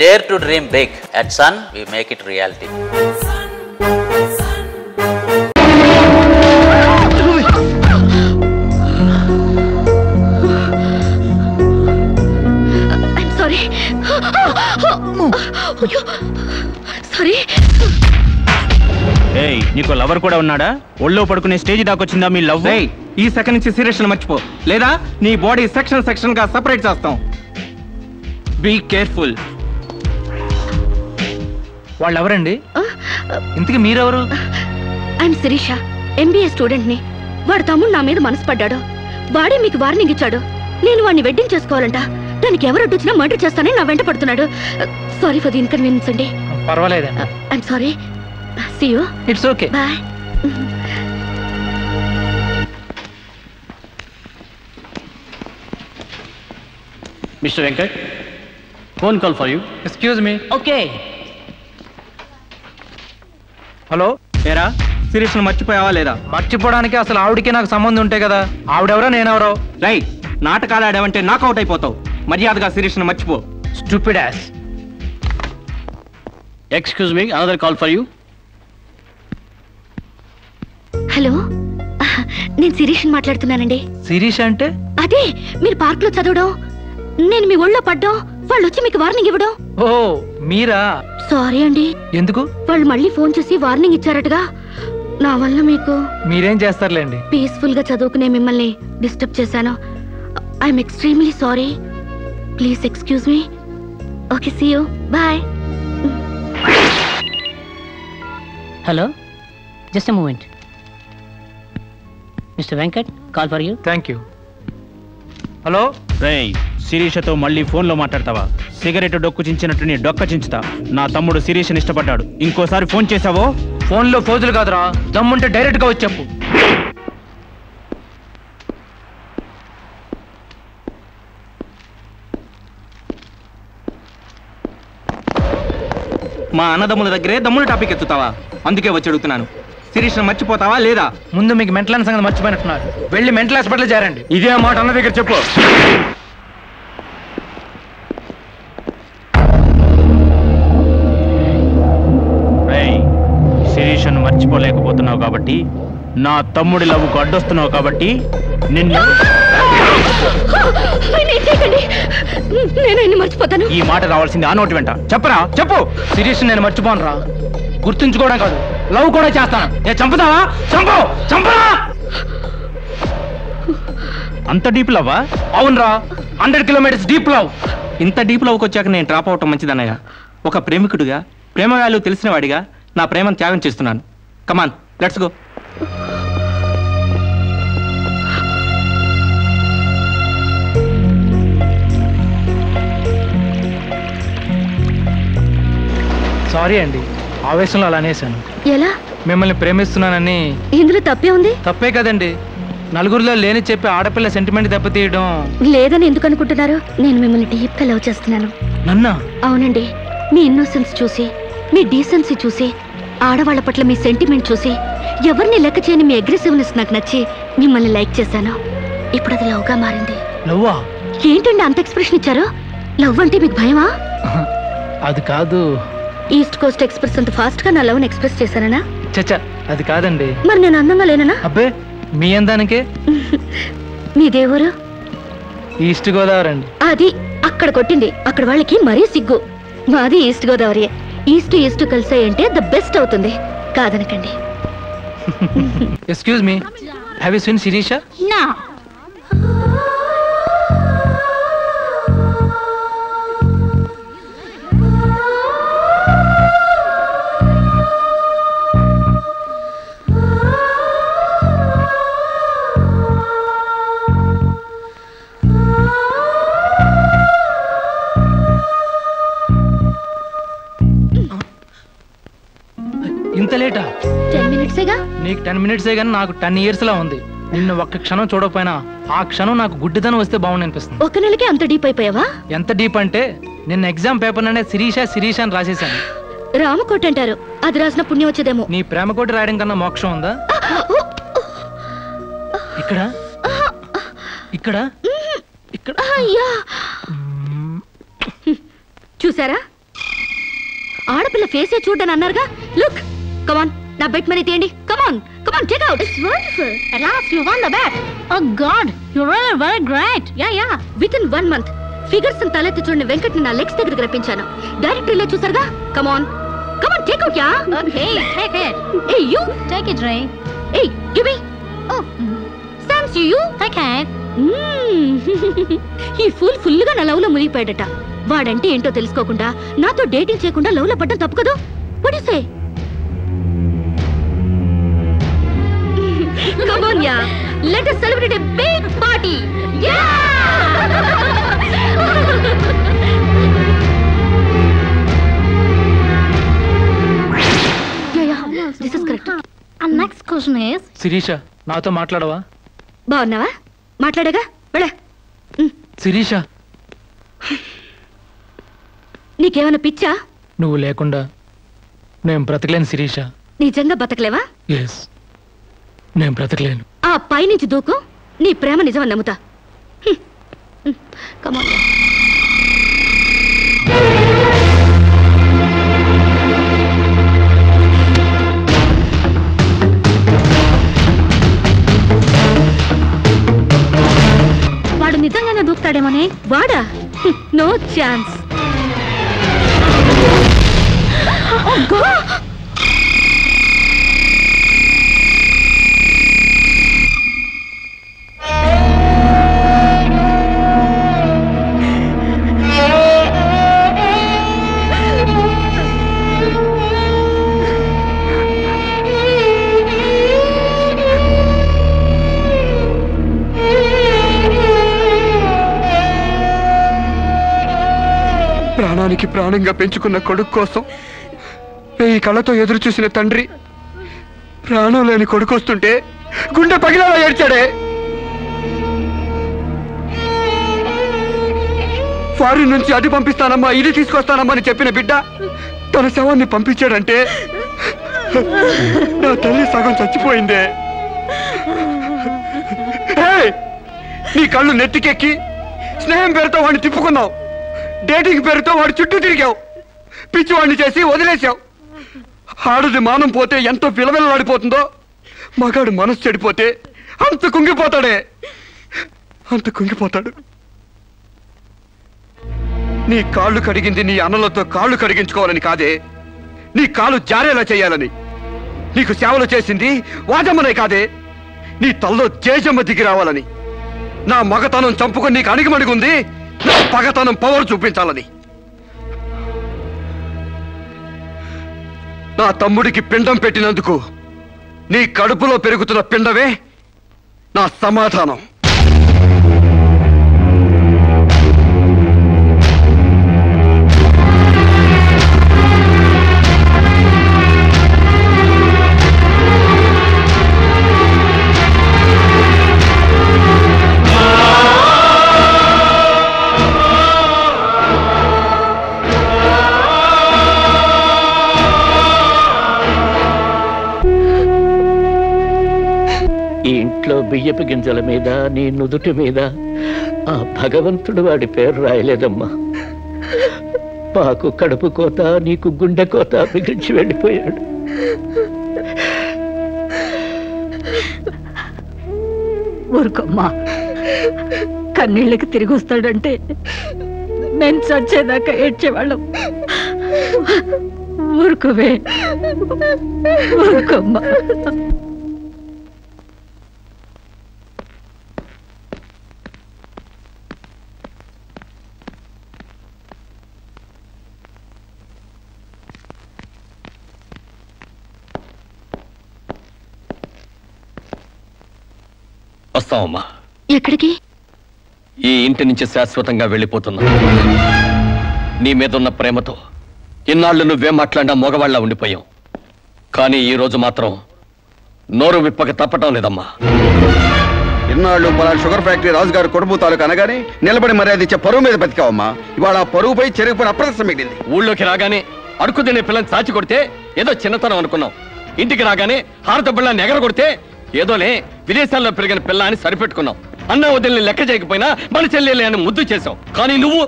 Dare to dream big. At Sun, we make it reality. I'm sorry. Sorry. Hey, నీకు lover కూడా ఉన్నాడా? ఒళ్ళో పడుకునే స్టేజ్ దాకొచ్చిందా మీ లవ్? ఈ సెకండ్ నుంచి సీరియస్ మర్చిపో, లేదా నీ బాడీ సెక్షన్ గా సెపరేట్ చేస్తాం. Be careful. వాళ్ళు ఎవరండి? ఇంతకీ మీరెవరు? ఐఎమ్ శిరీష, MBA స్టూడెంట్ ని. వాడు తమ్ముడు నా మీద మనసు పడ్డాడు. వాడే మీకు వార్నింగ్ ఇచ్చాడు. నేను వాడిని వెడ్డింగ్ చేసుకోవాలంట. దానికి ఎవరు అడ్డొచ్చినా మర్డర్ చేస్తానని నా వెంట పడుతున్నాడు. సారీ ఫర్ ది ఇన్కన్వీనియన్స్ అండి. పర్వాలేదండి. I'm sorry. See you. It's okay. Bye. Mr. Venkat, phone call for you. Excuse me. Okay. Hello. ఏరా, సీరియస్ మర్చిపోయావా లేదా? మర్చిపోవడానికి అసలు ఆవిడికి నాకు సంబంధం ఉంటే కదా. ఆవిడెవరో నేనెవరో. రైట్, నాటకాలు ఆడావంటే నాకౌట్ అయిపోతావు. మర్యాదగా సీరియస్ మర్చిపో. Stupid ass. Excuse me, another call for you. Hello, నేను శిరీష్ని మాట్లాడుతున్నానండి. శిరీష్ అంటే? అదే మీరు పార్క్ లో చదవడం, నేను మీ ఒళ్ళో పడ్డం, వాళ్ళు వచ్చి మీకు వార్నింగ్ ఇవ్వడం. ఓ మీరా? సారీ అండి. ఎందుకు? వాళ్ళు మళ్ళీ ఫోన్ చేసి వార్నింగ్ ఇచ్చారటగా. నా వల్ల మీకు. మీరేం చేస్తారులేండి. పీస్ఫుల్ గా చదువుకునే మిమ్మల్ని డిస్టర్బ్ చేశాను. I'm extremely sorry. Please excuse me. Okay, see you. Bye. Hello, just a moment. Mr. Venkat, call for you. Thank you. Hello. రేయ్, శిరీషతో మళ్ళీ ఫోన్లో మాట్లాడతావా? సిగరెట్ డొక్కు చించినట్టు నీ డొక్క చించుతా. నా తమ్ముడు శిరీషని ఇష్టపడ్డాడు. ఇంకోసారి ఫోన్ చేసావో? ఫోన్లో ఫోజులు కాదురా, దమ్ముంటే డైరెక్ట్ గా వచ్చి చెప్పు. మా అన్నదమ్ముల దగ్గరే దమ్ముల టాపిక్ ఎత్తుతావా? అందుకే వచ్చి అడుగుతున్నాను, శిరీష్ మర్చిపోతావా లేదా? ముందు మీకు మెంటల్ సంగతి మర్చిపోయినట్టున్నారు. వెళ్ళి మెంటల్ హాస్పిటల్ చేరండి. ఇదే మాట అన్న దగ్గర చెప్పు. రేయ్, శిరీషను మర్చిపోలేకపోతున్నావు కాబట్టి, నా తమ్ముడి లవ్వుకు అడ్డొస్తున్నావు కాబట్టి నిన్ను. నేను మర్చిపోతాను. ఈ మాట రావాల్సింది ఆ నోటి వెంట. చెప్పరా, చెప్పు. శిరీష్ నేను మర్చిపోను రా, గుర్తుంచుకోవడం కాదు, లవ్ కూడా చేస్తాను. చంపుతావా? చంపు, చంపరా. అంత డీప్ లవ్వా? అవునరా, 100 కిలోమీటర్స్ డీప్ లవ్. ఇంత డీప్ లవ్కి వచ్చాక నేను డ్రాప్ అవటం మంచిదన్నయ్య. ఒక ప్రేమికుడిగా, ప్రేమ వాల్యూ తెలిసిన వాడిగా నా ప్రేమను త్యాగం చేస్తున్నాను. కమాన్, లెట్స్ గో. సారీ అండి, ఆవేశంలో అలా అనేసాను. ఎలా? మిమ్మల్ని ప్రేమిస్తున్నానని. ఇందులో తప్పే ఉంది? తప్పే కదండి, నలుగురిలో లేని చెప్పి ఆడపిల్ల సెంటిమెంట్ దెబ్బతీయడం. లేదని ఎందుకు అనుకుంటున్నారు? నేను మిమ్మల్ని డీప్ గా లవ్ చేస్తున్నాను. నన్నా? అవునండి. మీ ఇన్నోసెన్స్ చూసి, మీ డీసెన్సీ చూసి, ఆడవాళ్ల పట్ల మీ సెంటిమెంట్ చూసి, ఎవరిని లెక్క చేయని మీ అగ్రెసివ్నెస్ నాకు నచ్చి మిమ్మల్ని లైక్ చేశాను. ఇప్పుడు అది లవ్ గా మారింది. లవ్వా? ఏంటండి అంత ఎక్స్ప్రెషన్ ఇచ్చారు? లవ్ అంటే మీకు భయమా? అది కాదు. ఈస్ట్ కోస్ట్ ఎక్స్ప్రెస్ అంత ఫాస్ట్ గా నా లవ్ ఎక్స్ప్రెస్ చేశానా? చచ్చా, అది కాదండి. మరి నేను అందంగా లేనా? అబ్బే, మీ అందానికే. మీ దేవురు? ఈస్ట్ గోదావరి అండి. అది అక్కడ కొట్టింది. అక్కడ వాళ్ళకి మరీ సిగ్గు. మాది ఈస్ట్ గోదావరి. ఈస్ట్ ఈస్ట్ కలిసాయంటే ద బెస్ట్ అవుతుంది. కాదనకండి. Excuse me, have you seen Sirisha? నా ఇంత లేటా? 10 మినిట్సేగా. నీకు 10 మినిట్సే కానీ నాకు 10 years లా ఉంది. నిన్ను ఒక్క క్షణం చూడకపోయినా ఆ క్షణం నాకు గుడ్డిదనం వస్తే బాగుంది అనిపిస్తుంది. ఒక నెలకే అంత డీప్ అయిపోయావా? ఎంత డీప్ అంటే నిన్న ఎగ్జామ్ పేపర్ ననే శిరీష అని రాసేసాను. రామకోట అంటారు, అది రాసిన పుణ్యం వచ్చేదేమో. నీ ప్రేమ కోటి రాయడం కన్నా మోక్షం ఉందా? ఇక్కడ ఇక్కడ ఇక్కడ అయ్యా, చూసారా? ఆడపిల్ల ఫేసే చూడని అన్నారుగా. లుక్, కమాన్, నా బెట్ మనీ తీయండి. Come on come on, take out. It's wonderful. At last you won the bet. Oh god, you're really very great. Yeah. Within 1 month figures తలెత్తి చూడని వెంకట్ని నా లెగ్స్ దగ్గరికి రప్పించాను. డైరెక్టరీలో చూసారుగా. కమాన్ take out. Yeah okay, take it. Hey, you take it, Ray. Hey, give me. Oh, Sam's you take it. ఈ full గా నా love లో మునిగిపోయాడట. వాడంటే ఏంటో తెలుసుకోకుండా నాతో డేటింగ్ చేయకుండా లవ్ లో పడ్డం తప్పు కదా. What do you say? Come on, yeah. Let us celebrate a big party. Yeah! Yeah. This is correct. And next question is... Sirisha, నాతో మాట్లాడవా? బాగున్నావా? మాట్లాడగా వెళ్ళ. శిరీష, నీకేమైనా పిచ్చా? నువ్వు లేకుండా నేను బ్రతకలేను శిరీష. నిజంగా బతకలేవా? ఎస్, నేను బ్రతకలేను. ఆ పైనుంచి దూకు. నీ ప్రేమ నిజమని నమ్ముతా. కమాన్. వాడు నిజంగానే దూకుతాడేమోనే. వాడా? No chance. ప్రాణానికి ప్రాణంగా పెంచుకున్న కొడుకు కోసం 1000 కళ్ళతో ఎదురు చూసిన తండ్రి ప్రాణం లేని కొడుకు వస్తుంటే గుండె పగిలేలా ఏడ్చాడే. ఫారిన్ నుంచి అది పంపిస్తానమ్మా, ఇది తీసుకొస్తానమ్మా అని చెప్పిన బిడ్డ తన శవాన్ని పంపించాడంటే నా తల్లి సగం చచ్చిపోయిందే. నీ కళ్ళు నెత్తికెక్కి స్నేహం పేరుతో వాడిని తిప్పుకున్నావు. డేటింగ్ పేరుతో వాడి చుట్టూ తిరిగావు. పిచ్చివాడిని చేసి వదిలేశావు. ఆడది మానం పోతే ఎంతో విలవిలలాడిపోతుందో, మగాడు మనసు చెడిపోతే అంత కుంగిపోతాడు. నీ కాళ్ళు కడిగింది నీ అన్నలతో కాళ్ళు కడిగించుకోవాలని కాదే, నీ కాళ్ళు జారేలా చేయాలని. నీకు సేవలు చేసింది వాజమ్మనే కాదే, నీ తల్లో జేజమ్మ దిగి రావాలని. నా మగతనం చంపుకొని నీకు అణిగిమణిగుంది నా పగతనం పవర్ చూపించాలని. నా తమ్ముడికి పిండం పెట్టినందుకు నీ కడుపులో పెరుగుతున్న పిండమే నా సమాధానం. ఈ ఇంట్లో బియ్యపు గింజల మీద నీ నుదుటి మీద ఆ భగవంతుడు వాడి పేరు రాయలేదమ్మా. మాకు కడుపు కోత, నీకు గుండె కోత మిగిల్చి వెళ్ళిపోయాడు. ఊరుకోమ్మా, కన్నీళ్ళకి తిరిగి వస్తాడంటే నేను చచ్చేదాకా ఏడ్చేవాళ్ళం. ఊరుకోవే, ఊరుకోమ్మా. వస్తామమ్మా. ఎక్కడికి? ఈ ఇంటి నుంచి శాశ్వతంగా వెళ్ళిపోతున్నా. నీ మీద ఉన్న ప్రేమతో ఇన్నాళ్ళు నువ్వేం మాట్లాడినా మగవాళ్ళ ఉండిపోయావు. కానీ ఈ రోజు మాత్రం నోరు విప్పక తప్పటం లేదమ్మా. ఇన్నాళ్ళు పలానా షుగర్ ఫ్యాక్టరీ రాజుగారు కొడుపు తాలూకు అనగానే నిలబడి మర్యాద ఇచ్చే పరువు మీద బతికావమ్మా. ఇవాళ ఆ పరువుపై చెరుగుపడి అప్రదర్శన మిగిలింది. ఊళ్ళోకి రాగానే అడుక్కు తినే పిల్లని సాచి కొడితే ఏదో చిన్నతనం అనుకున్నాం. ఇంటికి రాగానే హారత బిళ్ళని ఎగర కొడితే ఏదోలే విదేశాల్లో పెరిగిన పిల్ల అని సరిపెట్టుకున్నాం. అన్న వదిలిని లెక్క చేయకపోయినా మన చెల్లెలే అని ముద్దు చేశావు. కానీ నువ్వు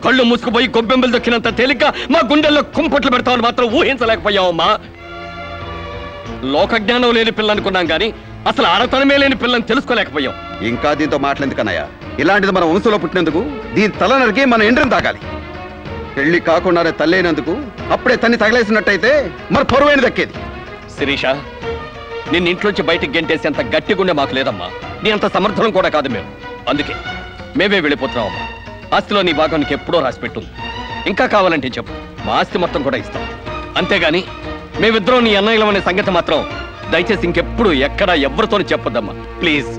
కళ్ళు మూసుకుపోయి గొబ్బెంబలు దొక్కినంత తేలిక మా గుండెల్లో కుంపట్లు పెడతామని మాత్రం ఊహించలేకపోయావమ్మా. లోకజ్ఞానం లేని పిల్ల అనుకున్నాం కానీ అసలు ఆడతనమే లేని పిల్లని తెలుసుకోలేకపోయాం. ఇంకా దీంతో మాట్లాడేందుకన్నయ్య, ఇలాంటిది మన వంశంలో పుట్టినందుకు దీని తల నరికి మన ఎండ్రం తాగాలి. పెళ్లి కాకుండానే తల్లైనందుకు అప్పుడే తన్ని తగలేసినట్టయితే మరి పరువైన దక్కేది. శిరీష, నిన్ను ఇంట్లోంచి బయటికి గెంటేసేంత గట్టి గుండె మాకు లేదమ్మా. నీ అంత సమర్థనం కూడా కాదు మేము. అందుకే మేమే వెళ్ళిపోతున్నామమ్మా. ఆస్తిలో నీ భాగం నీకు ఎప్పుడో రాసిపెట్టుంది. ఇంకా కావాలంటే చెప్పు, మా ఆస్తి మొత్తం కూడా ఇస్తాం. అంతేగాని మేమిద్దరం నీ అన్నయ్యలం అనే సంగతి మాత్రం దయచేసి ఇంకెప్పుడు ఎక్కడా ఎవరితోని చెప్పొద్దమ్మా, ప్లీజ్.